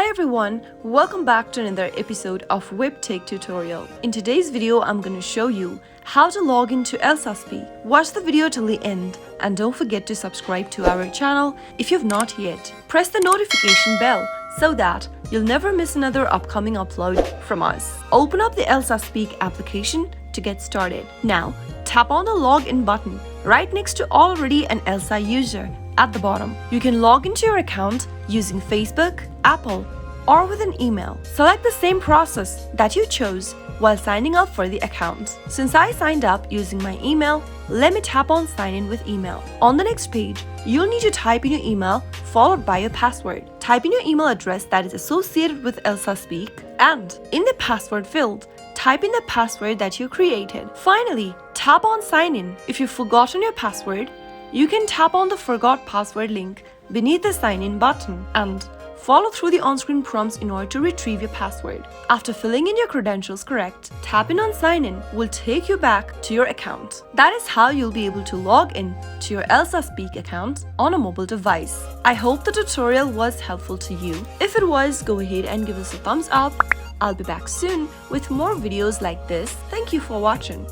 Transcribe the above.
Hi everyone, welcome back to another episode of Webtech Tutorial. In today's video, I'm going to show you how to log into ELSA Speak. Watch the video till the end and don't forget to subscribe to our channel if you've not yet. Press the notification bell so that you'll never miss another upcoming upload from us. Open up the ELSA Speak application to get started. Now, tap on the login button right next to already an ELSA user at the bottom. You can log into your account using Facebook, Apple, or with an email. Select the same process that you chose while signing up for the account. Since I signed up using my email, let me tap on sign in with email. On the next page, you'll need to type in your email followed by your password. Type in your email address that is associated with ELSA Speak, and in the password field, type in the password that you created. Finally, tap on sign in. If you've forgotten your password, you can tap on the forgot password link beneath the sign in button and follow through the on-screen prompts in order to retrieve your password. After filling in your credentials correct, tapping on sign in will take you back to your account. That is how you'll be able to log in to your ELSA Speak account on a mobile device. I hope the tutorial was helpful to you. If it was, go ahead and give us a thumbs up. I'll be back soon with more videos like this. Thank you for watching.